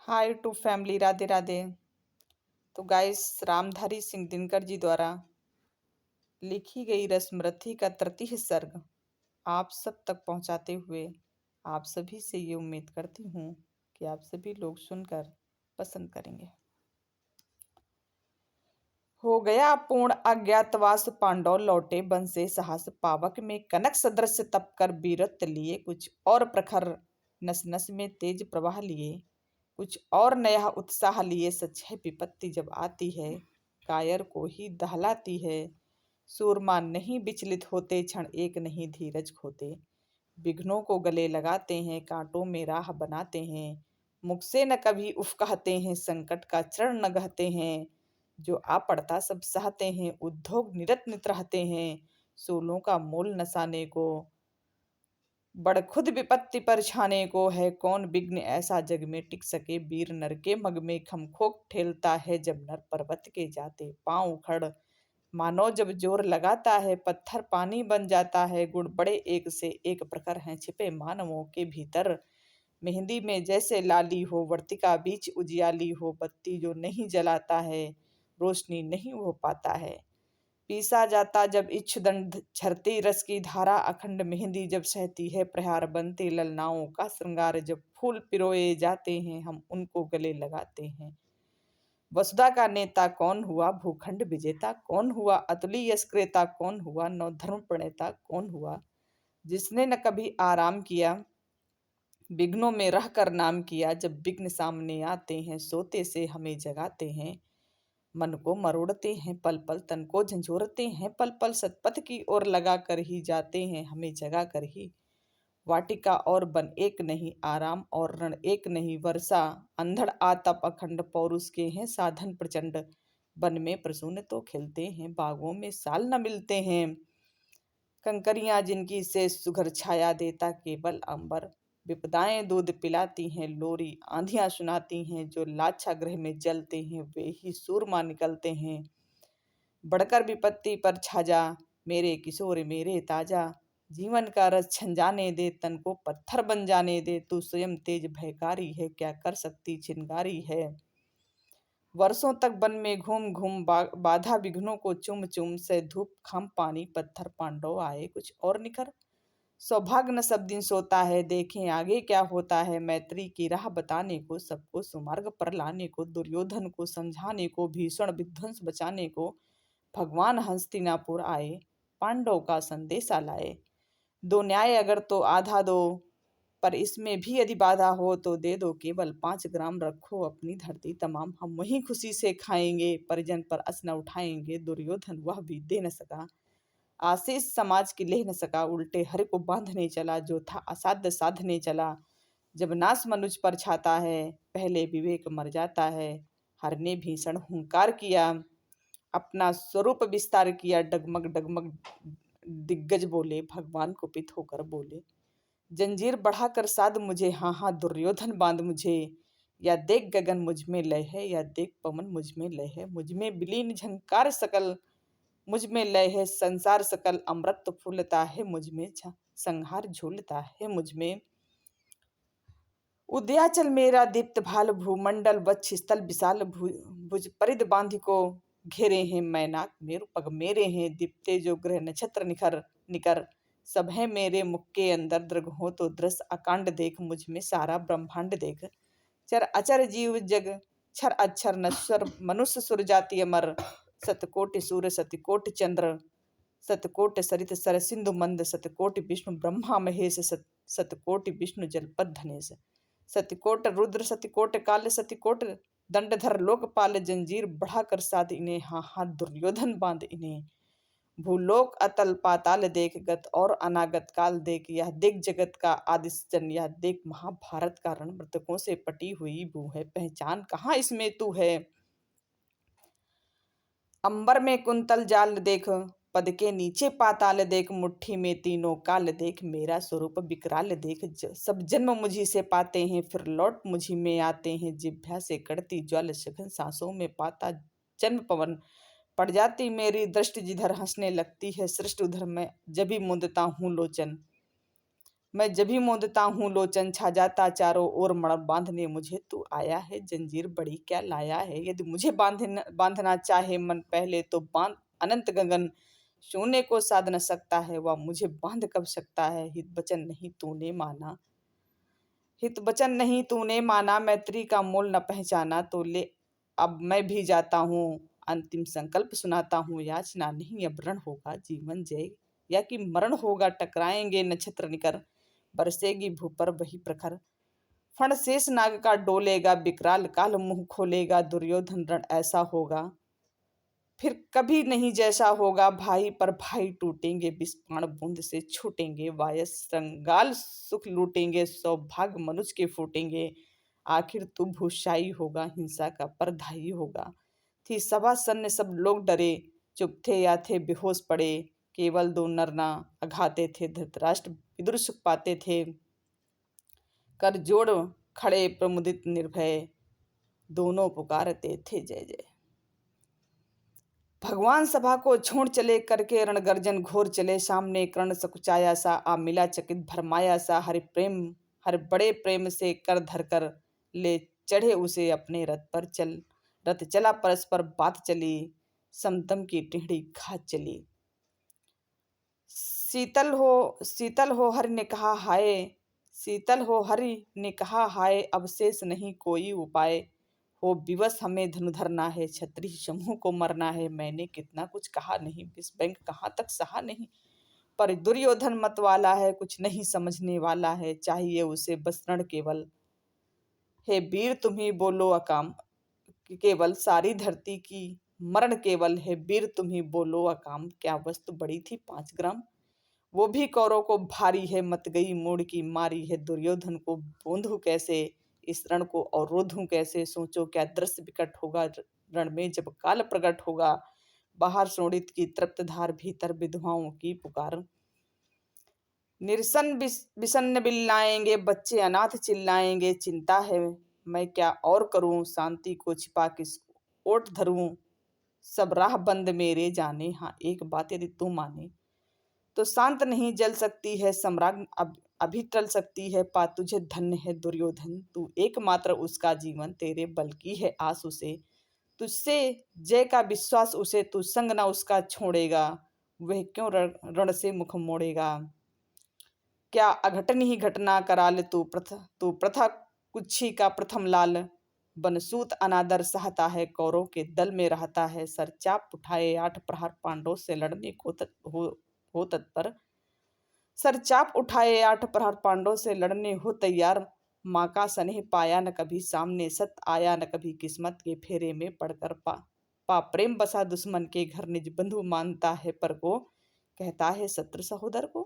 Hi to family, Radhe Radhe. तो guys, Ramdhari Singh Dinkar ji द्वारा लिखी गई रसमरथी का तृतीय सर्ग आप सब तक पहुंचाते हुए आप सभी से ये उम्मीद करती हूँ कि आप सभी लोग सुनकर पसंद करेंगे। हो गया पूर्ण अज्ञातवास, पांडव लौटे वन से साहस पावक में, कनक सदृश तप कर वीरत्व लिए, कुछ और प्रखर नस नस में तेज प्रवाह लिए, कुछ और नया उत्साह लिए। सच है विपत्ति जब आती है, कायर को ही दहलाती है। सूरमा नहीं विचलित होते, क्षण एक नहीं धीरज खोते। विघ्नों को गले लगाते हैं, कांटों में राह बनाते हैं। मुख से न कभी उफ कहते हैं, संकट का चरण न गहते हैं। जो आ पड़ता सब सहते हैं, उद्योग निरत नित रहते हैं। सोलों का मोल नसाने को, बड़ खुद विपत्ति पर छाने को है। कौन विघ्न ऐसा जग में टिक सके, वीर नर के मग में खमखोक ठेलता है। जब नर पर्वत के जाते पांव उखड़, मानो जब जोर लगाता है, पत्थर पानी बन जाता है। गुण बड़े एक से एक प्रखर हैं, छिपे मानवों के भीतर। मेहंदी में जैसे लाली हो, वर्तिका बीच उजियाली हो। बत्ती जो नहीं जलाता है, रोशनी नहीं हो पाता है। पीसा जाता जब इच्छुदंड, झरती रस की धारा अखंड। मेहंदी जब सहती है प्रहार, बनते ललनाओं का श्रृंगार। जब फूल पिरोए जाते हैं, हम उनको गले लगाते हैं। वसुधा का नेता कौन हुआ, भूखंड विजेता कौन हुआ, अतुलीय यश कौन हुआ, नवधर्म प्रणेता कौन हुआ। जिसने न कभी आराम किया, विघ्नों में रहकर नाम किया। जब विघ्न सामने आते हैं, सोते से हमें जगाते हैं। मन को मरोड़ते हैं पल पल, तन को झंझोरते हैं पल पल। सतपथ की ओर लगा कर ही जाते हैं, हमें जगा कर ही। वाटिका और वन एक नहीं, आराम और रण एक नहीं। वर्षा अंधड़ आतप अखंड, पौरुष के हैं साधन प्रचंड। वन में प्रसून तो खिलते हैं, बागों में साल न मिलते हैं। कंकरियां जिनकी से सुघर छाया देता केवल अंबर। विपदाएं दूध पिलाती हैं, लोरी आंधियां सुनाती हैं। जो लाछा गृह में जलते हैं, वे ही सूरमा निकलते हैं। बढ़कर विपत्ति पर छाजा, मेरे किशोर मेरे ताजा। जीवन का रस छन जाने दे, तन को पत्थर बन जाने दे। तू स्वयं तेज भयकारी है, क्या कर सकती चिंगारी है। वर्षों तक वन में घूम घूम बाधा विघ्नों को चुम चुम। से धूप खाम पानी पत्थर, पांडव आए कुछ और निखर। सौभाग्य न सब दिन सोता है, देखें आगे क्या होता है। मैत्री की राह बताने को, सबको सुमार्ग पर लाने को। दुर्योधन को समझाने को, भीषण विध्वंस बचाने को। भगवान हस्तिनापुर आए, पांडव का संदेशा लाए। दो न्याय अगर तो आधा दो, पर इसमें भी यदि बाधा हो तो दे दो। केवल 5 ग्राम रखो अपनी धरती तमाम, हम वहीं खुशी से खाएंगे। परिजन पर अस न उठाएंगे, दुर्योधन वह भी दे न सका। आशीष समाज की ले न सका, उल्टे हर को बांधने चला। जो था असाध्य साधने चला। जब नाश मनुज पर छाता है, पहले विवेक मर जाता है। हर ने भीषण हुंकार किया, अपना स्वरूप विस्तार किया। डगमग डगमग दिग्गज बोले, भगवान कुपित होकर बोले। जंजीर बढ़ाकर साध मुझे, हाँ हाँ दुर्योधन बांध मुझे। या देख गगन मुझ में लय है, या देख पवन मुझ में लय है। मुझ में विलीन झंकार सकल, मुझ में लय है संसार सकल। अमृत फूलता है मुझ में, संहार झूलता है मुझ में। उदयाचल मेरा दीप्त भाल, भूमंडल वक्ष स्थल विशाल। भुज परिध बांध को घेरे हैं, मैनाक मेरु पग मेरे हैं। दीप्ते जो ग्रह नक्षत्र निखर निकर, सब है मेरे मुख के अंदर। दृग हो तो दृश्य अकांड देख, मुझ में सारा ब्रह्मांड देख। चर अचर जीव जग क्षर अक्षर नश्वर, मनुष्य सुर जाति अमर। सतकोटि सूर्य सतकोटि चंद्र, सतकोटि सरित सर सिंधु मंद। सतकोटि विष्णु ब्रह्मा महेश, सतकोटि विष्णु जलपद धनेश। सतकोट रुद्र सतकोट काल, सतकोट दंडधर लोकपाल। जंजीर बढ़ाकर साध इन्हें, हाँ हाँ दुर्योधन बांध इन्हें। भूलोक अतल पाताल देख, गत और अनागत काल देख। यह देख जगत का आदि सृजन, यह देख महाभारत का रण। मृतकों से पटी हुई भू है, पहचान कहाँ इसमें तू है। अंबर में कुंतल जाल देख, पद के नीचे पाताल देख। मुट्ठी में तीनों काल देख, मेरा स्वरूप विकराल देख। सब जन्म मुझी से पाते हैं, फिर लौट मुझी में आते हैं। जिह्वा से कड़ती ज्वाल, सघन सांसों में पाता जन्म पवन। पड़ जाती मेरी दृष्टि जिधर, हंसने लगती है सृष्टि उधर। मैं जब भी मुंदता हूँ लोचन, मैं जभी मोदता हूँ लोचन छा जाता चारों ओर, मड़ बांधने मुझे तू आया है, जंजीर बड़ी क्या लाया है। यदि मुझे बांधना चाहे मन पहले तो बांध अनंत गगन, सोने को साध न सकता है वह मुझे बांध कब सकता है। हित वचन नहीं तूने माना, मैत्री का मोल न पहचाना, तो ले अब मैं भी जाता हूँ, अंतिम संकल्प सुनाता हूँ। याचना नहीं अब रण होगा, जीवन जय या कि मरण होगा, टकराएंगे नक्षत्र निकर, बरसेगी भू पर वही प्रखर, फण शेष नाग का डोलेगा, विकराल काल मुंह खोलेगा, दुर्योधन रण ऐसा होगा फिर कभी नहीं जैसा होगा। भाई पर भाई टूटेंगे, विष बाण बूंद से छूटेंगे, वायस श्रृंगाल सुख लूटेंगे, सौभाग्य मनुष्य के फूटेंगे, आखिर तू भूषाई होगा, हिंसा का परधाई होगा। थी सभा सन्न सब लोग डरे, चुप थे या थे बेहोश पड़े, केवल दो नरना अघाते थे, धृतराष्ट्र विदुर सुख पाते थे, कर जोड़ खड़े प्रमुदित निर्भय, दोनों पुकारते थे जय जय। भगवान सभा को छोड़ चले, करके रणगर्जन घोर चले, सामने कर्ण सकुचाया सा, आ मिला चकित भरमाया सा, हर बड़े प्रेम से कर धर कर ले चढ़े उसे अपने रथ पर, रथ चला परस्पर बात चली, समदम की टेढ़ी घात चली। शीतल हो हरि ने कहा हाय, शीतल हो हरि ने कहा हाय, अवशेष नहीं कोई उपाय, हो विवश हमें धनुधरना है, क्षत्रिय समूह को मरना है। मैंने कितना कुछ कहा नहीं, विष बैंक कहाँ तक सहा नहीं, पर दुर्योधन मत वाला है, कुछ नहीं समझने वाला है, चाहिए उसे बस रण केवल। हे वीर तुम ही बोलो अकाम केवल, सारी धरती की मरण केवल है, वीर तुम ही बोलो अकाम। क्या वस्तु बड़ी थी 5 ग्राम, वो भी कौरों को भारी है, मत गई मोड़ की मारी है, दुर्योधन को बोंधू कैसे, इस रण को अवरोधूं कैसे, सोचो क्या दृश्य विकट होगा, रण में जब काल प्रकट होगा, बाहर शोणित की तृप्त धार, भीतर विधवाओं की पुकार, निरसन विषन्न बिल्लाएंगे, बच्चे अनाथ चिल्लाएंगे, चिंता है मैं क्या और करूं, शांति को छिपा किस ओट धरूं, सब राह बंद मेरे जाने, हाँ एक बात यदि तू माने, तो शांत नहीं जल सकती है सम्राट, अभी टल सकती है, पा तुझे धन्य है दुर्योधन, तू एकमात्र उसका जीवन, तेरे बल की है आस उसे, तुझसे जय का विश्वास उसे, तू संग ना उसका छोड़ेगा, वह क्यों रण से मुख मोड़ेगा। क्या अघटन ही घटना कराल, तू प्रथा कुच्छी का प्रथम लाल, बनसूत अनादर सहता है, कौरों के दल में रहता है, सर चाप उठाए 8 प्रहार, पांडवों से लड़ने को हो तत्पर, सर चाप उठाए 8 प्रहार, पांडवों से लड़ने हो तैयार, माँ का स्नेह पाया न कभी सामने, सत आया न कभी किस्मत के फेरे में पड़कर, पा प्रेम बसा दुश्मन के घर, निज बंधु मानता है पर को, कहता है शत्रु सहोदर को,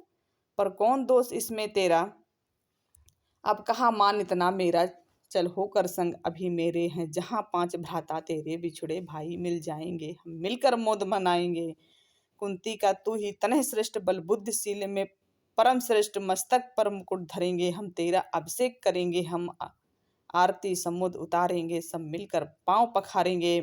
पर कौन दोष इसमें तेरा, अब कहाँ मान इतना मेरा, चल होकर संग अभी मेरे हैं, जहाँ 5 भ्राता तेरे, बिछुड़े भाई मिल जाएंगे, हम मिलकर मोद मनाएंगे, कुंती का तू ही तनह श्रेष्ठ, बल बुद्धिशील में परम श्रेष्ठ, मस्तक पर मुकुट धरेंगे हम, तेरा अभिषेक करेंगे हम, आरती समुद्र उतारेंगे, सब मिलकर पांव पखारेंगे,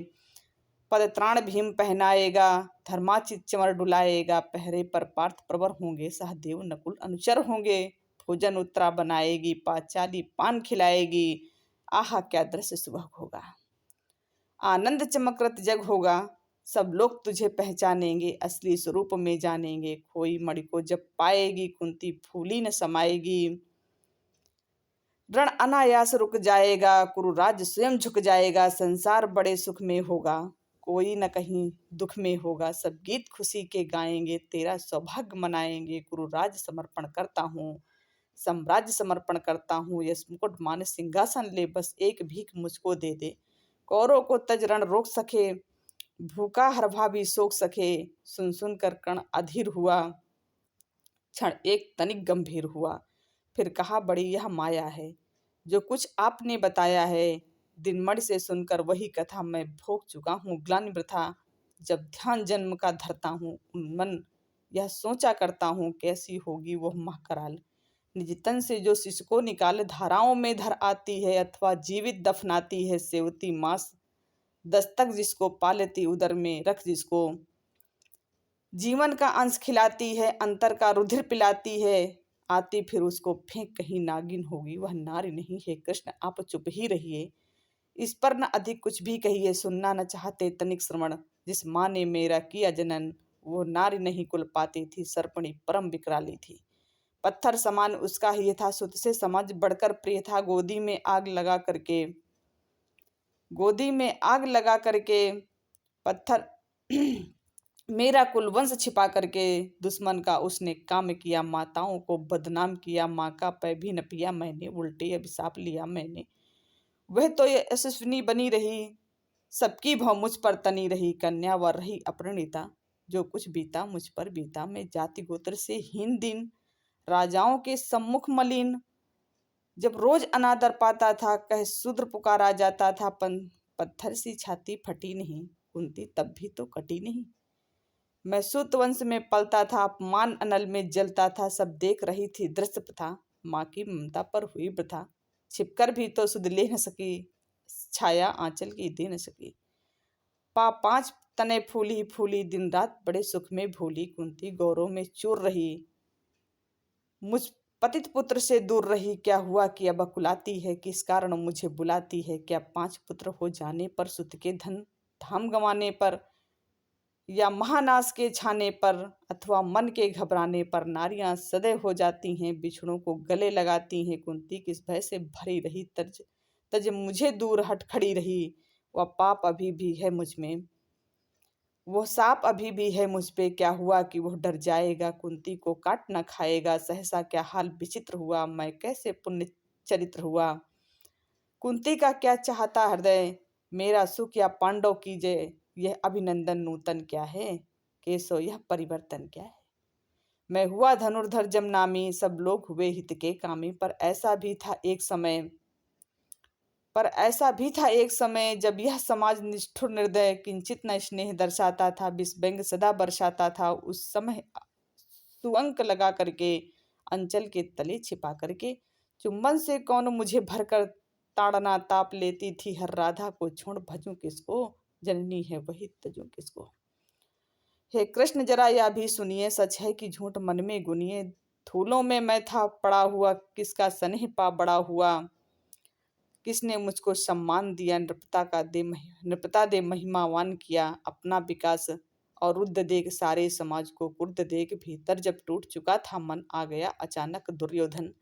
पद त्राण भीम पहनाएगा, धर्माचित चमर डुलाएगा, पहरे पर पार्थ प्रवर होंगे, सहदेव नकुल अनुचर होंगे, भोजन उत्तरा बनाएगी, पांचाली पान खिलाएगी, आहा क्या दृश्य सुभग होगा, आनंद चमकृत जग होगा, सब लोग तुझे पहचानेंगे, असली स्वरूप में जानेंगे, खोई मणि को जब पाएगी, कुंती फूली न समाएगी, रण अनायास रुक जाएगा, कुरुराज स्वयं झुक जाएगा, संसार बड़े सुख में होगा, कोई न कहीं दुख में होगा, सब गीत खुशी के गाएंगे, तेरा सौभाग्य मनाएंगे, कुरुराज समर्पण करता हूँ, साम्राज्य समर्पण करता हूँ, यश मुकुट मान सिंहासन ले, बस एक भीख मुझको दे दे, कौरों को तज रण रोक सके, भूखा हरभा भी सोख सके, सुन सुन कर कर्ण अधीर हुआ, क्षण एक तनिक गंभीर हुआ, फिर कहा बड़ी यह माया है, जो कुछ आपने बताया है, दिनमणि से सुनकर वही कथा मैं भोग चुका हूँ, ग्लानि वृथा जब ध्यान जन्म का धरता हूँ, मन यह सोचा करता हूँ, कैसी होगी वह महाकराल, निज तन से जो शिशु को निकाल धाराओं में धर आती है, अथवा जीवित दफनाती है, सेवती मांस दस्तक जिसको, पालती उदर में रख जिसको, जीवन का अंश खिलाती है, अंतर का रुधिर पिलाती है, आती फिर उसको फेंक, कहीं नागिन होगी वह नारी नहीं है। कृष्ण आप चुप ही रहिए, इस पर न अधिक कुछ भी कहिए। सुनना न चाहते तनिक श्रवण, जिस माँ ने मेरा किया जनन, वो नारी नहीं कुल पाती थी, सर्पणी परम विकराली थी। पत्थर समान उसका ही था, सुत से समझ बढ़कर प्रिय था। गोदी में आग लगा करके पत्थर मेरा कुल वंश छिपा करके, दुश्मन का उसने काम किया। माताओं को बदनाम किया, माँ का पै भी न पिया मैंने, उल्टे अभिशाप लिया मैंने। वह तो ये यशस्विनी बनी रही, सबकी भौ मुझ पर तनी रही। कन्या व रही अपरिणीता, जो कुछ बीता मुझ पर बीता। मैं जाति गोत्र से हीन दीन, राजाओं के सम्मुख मलिन। जब रोज अनादर पाता था, कह शूद्र पुकारा जाता था। पत्थर सी छाती फटी नहीं, कुंती तब भी तो कटी नहीं। मैं सूत वंश में पलता था, अपमान अनल में जलता था। सब देख रही थी दृश्य प्रथा, माँ की ममता पर हुई वृथा। छिपकर भी तो सुध ले न सकी, छाया आंचल की दे न सकी। पांच तने फूली फूली, दिन रात बड़े सुख में भूली। कुंती गौरव में चूर रही, मुझ पतित पुत्र से दूर रही। क्या हुआ कि अब अकुलाती है, किस कारण मुझे बुलाती है। क्या 5 पुत्र हो जाने पर, सुत के धन धाम गंवाने पर, या महानाश के छाने पर, अथवा मन के घबराने पर। नारियां सदैव हो जाती हैं, बिछड़ों को गले लगाती हैं। कुंती किस भय से भरी रही, तज तज मुझे दूर हट खड़ी रही। वह पाप अभी भी है मुझ में, वो साप अभी भी है मुझ पे। क्या हुआ कि वह डर जाएगा, कुंती को काट न खाएगा। सहसा क्या हाल विचित्र हुआ, मैं कैसे पुण्य चरित्र हुआ। कुंती का क्या चाहता हृदय, मेरा सुख या पांडव की जय। यह अभिनंदन नूतन क्या है, केशव यह परिवर्तन क्या है। मैं हुआ धनुर्धर जम नामी, सब लोग हुए हित के कामी। पर ऐसा भी था एक समय, जब यह समाज निष्ठुर निर्दय, किंचित न स्नेह दर्शाता था। विष व्यंग सदा बरसाता था। उस समय सुअंक लगा करके, अंचल के तले छिपा करके, चुंबन से कौन मुझे भरकर ताड़ना ताप लेती थी। हर राधा को छोड़ भजूं किसको, जननी है वही तजूं किसको। हे कृष्ण जरा यह भी सुनिए, सच है कि झूठ मन में गुनिए। धूलों में मैं था पड़ा हुआ, किसका स्नेह पा बड़ा हुआ। किसने मुझको सम्मान दिया, नृपता दे महिमावान किया। अपना विकास और रुद्ध देख सारे समाज को कुर्द देख। भीतर जब टूट चुका था मन, आ गया अचानक दुर्योधन।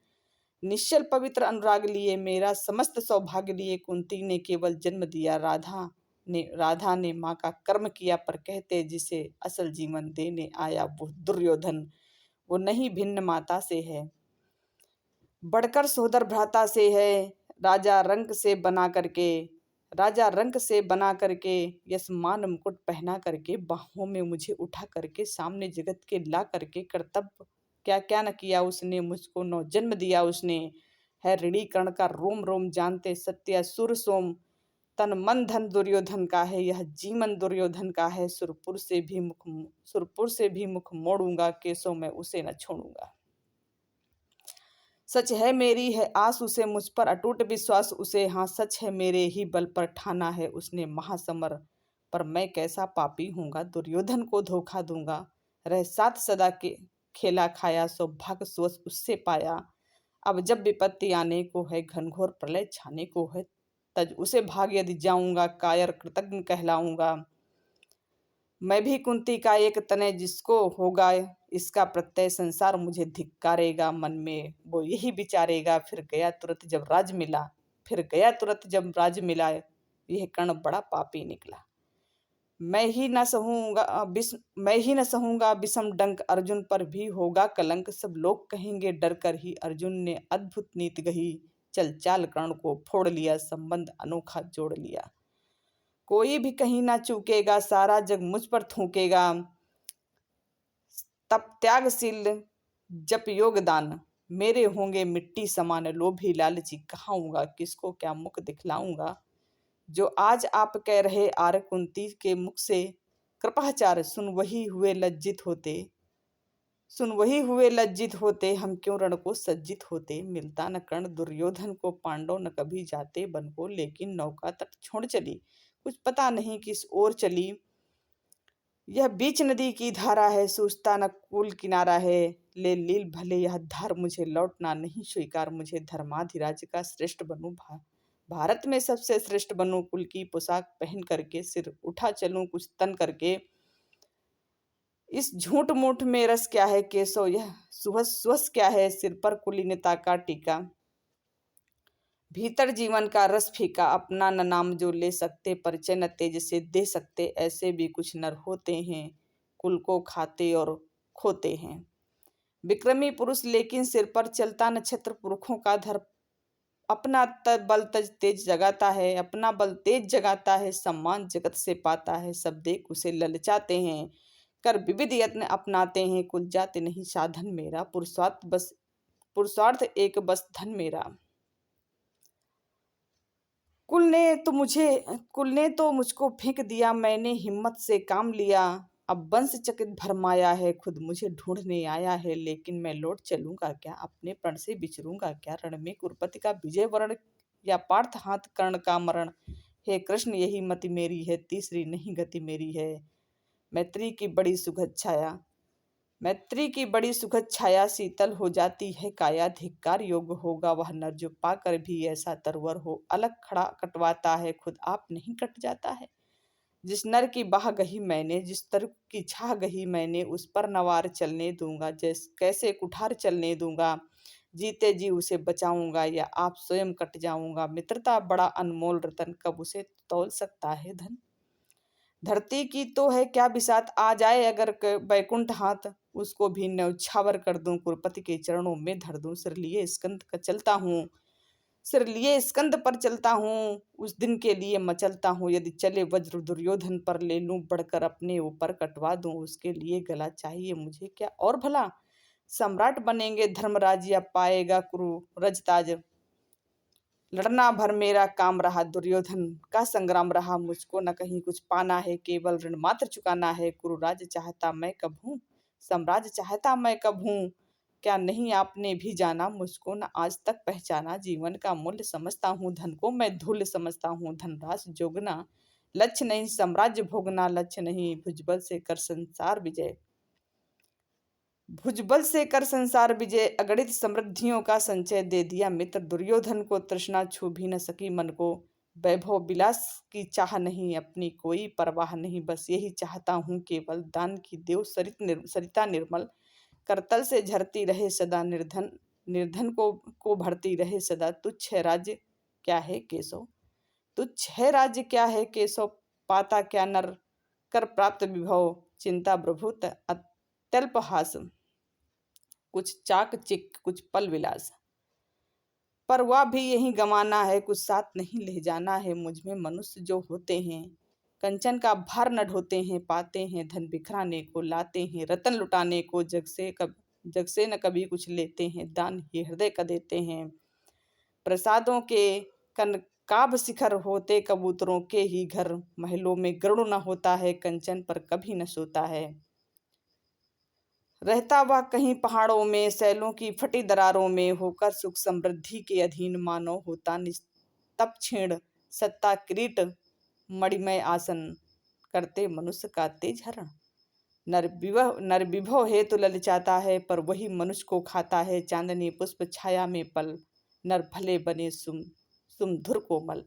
निश्चल पवित्र अनुराग लिए, मेरा समस्त सौभाग्य लिए। कुंती ने केवल जन्म दिया, राधा ने माँ का कर्म किया। पर कहते जिसे असल जीवन देने आया, वो दुर्योधन। वो नहीं भिन्न माता से है, बढ़कर सोदर भ्राता से है। राजा रंक से बना करके यशमान मुकुट पहना करके, बाहों में मुझे उठा करके, सामने जगत के ला करके। कर्तव्य क्या क्या न किया उसने, मुझको नौ जन्म दिया उसने। है ऋणी कर्ण का रोम रोम जानते, सत्य सुर सोम। तन मन धन दुर्योधन का है, यह जीवन दुर्योधन का है। सुरपुर से भी मुख मोड़ूंगा, केसों में उसे न छोड़ूंगा। सच है मेरी है आस उसे, मुझ पर अटूट विश्वास उसे। हाँ सच है मेरे ही बल पर ठाना है उसने महासमर। पर मैं कैसा पापी हूँगा, दुर्योधन को धोखा दूंगा। रह साथ सदा के खेला खाया, सौभाग्य सुवश उससे पाया। अब जब विपत्ति आने को है, घनघोर प्रलय छाने को है, तज उसे भाग यदि जाऊंगा, कायर कृतज्ञ कहलाऊंगा। मैं भी कुंती का एक तनय, जिसको होगा इसका प्रत्यय, संसार मुझे धिक्कारेगा। मन में वो यही विचारेगा, फिर गया तुरंत जब राज मिला, यह कर्ण बड़ा पापी निकला। मैं ही न सहूंगा विषम डंक, अर्जुन पर भी होगा कलंक। सब लोग कहेंगे डर कर ही, अर्जुन ने अद्भुत नीति गही। चल चाल कर्ण को फोड़ लिया, संबंध अनोखा जोड़ लिया। कोई भी कहीं ना चूकेगा, सारा जग मुझ पर थूकेगा। तप त्यागशील जप योगदान, मेरे होंगे मिट्टी समान। लोभी लालची कहाऊंगा, किसको क्या मुख दिखलाऊंगा। जो आज आप कह रहे आर, कुंती के मुख से कृपाचार। सुन वही हुए लज्जित होते, हम क्यों रण को सज्जित होते। मिलता न कर्ण दुर्योधन को, पांडव न कभी जाते बन को। लेकिन नौका तट छोड़ चली, कुछ पता नहीं किस ओर चली। यह बीच नदी की धारा है, सूझता न कूल किनारा है। ले लील भले यह धार मुझे, लौटना नहीं स्वीकार मुझे। धर्माधिराज का श्रेष्ठ बनूं, भारत में सबसे श्रेष्ठ बनूं। कुल की पोशाक पहन करके, सिर उठा चलूं कुछ तन करके। इस झूठ मूठ में रस क्या है केशव, यह सुहस सुहस क्या है। सिर पर कुलीनता का टीका, भीतर जीवन का रस फीका। अपना न नाम जो ले सकते, परिचय न तेज से दे सकते। ऐसे भी कुछ नर होते हैं, कुल को खाते और खोते हैं। विक्रमी पुरुष लेकिन सिर पर चलता नक्षत्र पुरखों का धर। अपना बल तज तेज जगाता है, अपना बल तेज जगाता है। सम्मान जगत से पाता है, सब देख उसे ललचाते हैं। कर विविध यत्न अपनाते हैं, कुल जाते नहीं साधन मेरा। पुरुषार्थ एक बस धन मेरा। कुल ने तो मुझको फेंक दिया, मैंने हिम्मत से काम लिया। अब वंश चकित भरमाया है, खुद मुझे ढूंढने आया है। लेकिन मैं लौट चलूंगा क्या, अपने प्रण से बिछड़ूंगा क्या। रण में कुरुपति का विजय वरण, या पार्थ हाथ कर्ण का मरण। हे कृष्ण यही मति मेरी है, तीसरी नहीं गति मेरी है। मैत्री की बड़ी सुखद छाया, मैत्री की बड़ी सुखद छाया। शीतल हो जाती है काया, धिक्कार योग्य होगा वह नर जो पाकर भी ऐसा तरवर हो। अलग खड़ा कटवाता है, खुद आप नहीं कट जाता है। जिस नर की बाह गही मैंने, जिस तर की छाह गही मैंने। उस पर नवार चलने दूंगा, जैसे कैसे कुठार चलने दूंगा। जीते जी उसे बचाऊंगा, या आप स्वयं कट जाऊंगा। मित्रता बड़ा अनमोल रतन, कब उसे तौल सकता है धन। धरती की तो है क्या बिसात, आ जाए अगर बैकुंठ हाथ। उसको भी न्यौछावर कर दूं, कुरुपति के चरणों में धर दूं। सिर लिए स्कंद का चलता हूँ, सिर लिए स्कंद पर चलता हूँ। उस दिन के लिए मचलता हूँ, यदि चले वज्र दुर्योधन पर। ले लूं बढ़कर अपने ऊपर, कटवा दूं उसके लिए गला। चाहिए मुझे क्या और भला, सम्राट बनेंगे धर्मराज, या पाएगा कुरु रजताज। लड़ना भर मेरा काम रहा, दुर्योधन का संग्राम रहा। मुझको न कहीं कुछ पाना है, केवल ऋण मात्र चुकाना है। कुरुराज चाहता मैं कब हूँ, साम्राज्य चाहता मैं कब हूँ। क्या नहीं आपने भी जाना, मुझको न आज तक पहचाना। जीवन का मूल्य समझता हूँ, धन को मैं धूल समझता हूँ। धनराश जोगना लक्ष्य नहीं, साम्राज्य भोगना लक्ष्य नहीं। भुजबल से कर संसार विजय, भुजबल से कर संसार विजय। अगणित समृद्धियों का संचय दे दिया मित्र दुर्योधन को। तृष्णा छू भी न सकी मन को, वैभव विलास की चाह नहीं। अपनी कोई परवाह नहीं, बस यही चाहता हूँ केवल। दान की देव सरिता निर्मल, करतल से झरती रहे सदा। निर्धन निर्धन को भरती रहे सदा। तुच्छ है राज्य क्या है केशव, तुच्छ है राज्य क्या है केशव। पाता क्या नर कर प्राप्त विभव, चिंता प्रभुत अत्यल्पहास। कुछ चाक चिक कुछ पल विलास, पर वह भी यही गंवाना है। कुछ साथ नहीं ले जाना है। मुझ में मनुष्य जो होते हैं, कंचन का भार न ढोते हैं। पाते हैं धन बिखराने को, लाते हैं रतन लुटाने को। जग से न कभी कुछ लेते हैं, दान ही हृदय का देते हैं। प्रसादों के कनकाभ शिखर होते, कबूतरों के ही घर। महलों में गरुड़ न होता है, कंचन पर कभी न सोता है। रहता वह कहीं पहाड़ों में, सैलों की फटी दरारों में। होकर सुख समृद्धि के अधीन, मानव होता निस्तप क्षीण। सत्ता किरीट मणिमय आसन, करते मनुष्य का तेज हरण। नर विभव हेतु ललचाता है, पर वही मनुष्य को खाता है। चांदनी पुष्प छाया में पल, नर भले बने सुमधुर कोमल।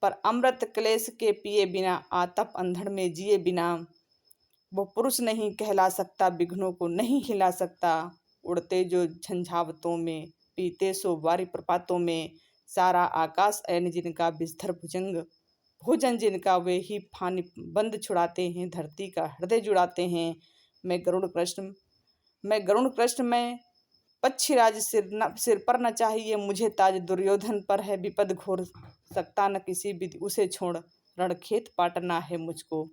पर अमृत क्लेश के पिए बिना, आतप अंधड़ में जिए बिना। वो पुरुष नहीं कहला सकता, विघ्नों को नहीं हिला सकता। उड़ते जो झंझावतों में, पीते सो वारी प्रपातों में। सारा आकाश ऐन जिनका, विस्धर भुजंग भोजन जिनका। वे ही फानी बंद छुड़ाते हैं, धरती का हृदय जुड़ाते हैं। मैं गरुण कृष्ण में पक्षीराज। सिर पर न चाहिए मुझे ताज, दुर्योधन पर है विपद घोर। सकता न किसी विधि उसे छोड़, रणखेत पाटना है मुझको।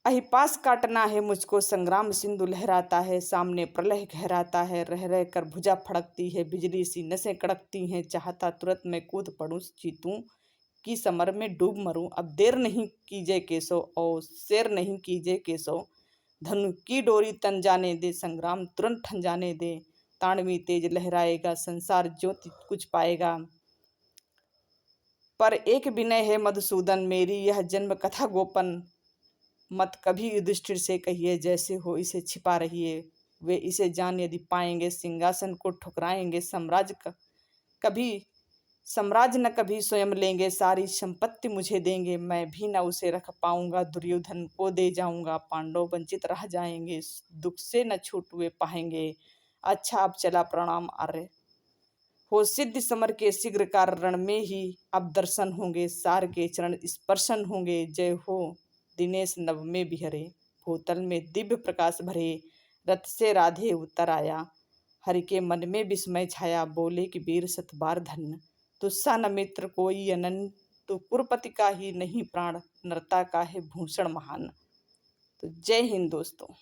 अहिपास काटना है मुझको। संग्राम सिंधु लहराता है, सामने प्रलय गहराता है। रह रह कर भुजा फड़कती है, बिजली सी नसें कड़कती हैं। चाहता तुरंत मैं कूद पड़ूं, जीतूं कि समर में डूब मरूं। अब देर नहीं कीजिए केशव, और शेर नहीं कीजिए केशव। धनु की डोरी तन जाने दे, संग्राम तुरंत ठन जाने दे। तांडवी तेज लहराएगा, संसार ज्योति कुछ पाएगा। पर एक विनय है मधुसूदन, मेरी यह जन्म कथा गोपन। मत कभी युधिष्ठिर से कहिए, जैसे हो इसे छिपा रहिए। वे इसे जान यदि पाएंगे, सिंहासन को ठुकराएंगे। कभी साम्राज्य न कभी स्वयं लेंगे, सारी संपत्ति मुझे देंगे। मैं भी न उसे रख पाऊंगा, दुर्योधन को दे जाऊंगा। पांडव वंचित रह जाएंगे, दुख से न छूट हुए पाएंगे। अच्छा अब चला, प्रणाम आर्य। हो सिद्ध समर के शीघ्र कारण में ही अब दर्शन होंगे। सार के चरण स्पर्शन होंगे। जय हो दिनेश नभ में बिहरे, भूतल में दिव्य प्रकाश भरे। रथ से राधे उतर आया, हरि के मन में विस्मय छाया। बोले कि वीर सतबार धन्य, तुस्सा न मित्र कोई अनन। तू कुरुपति का ही नहीं प्राण, नरता का है भूषण महान। तो जय हिंद दोस्तों।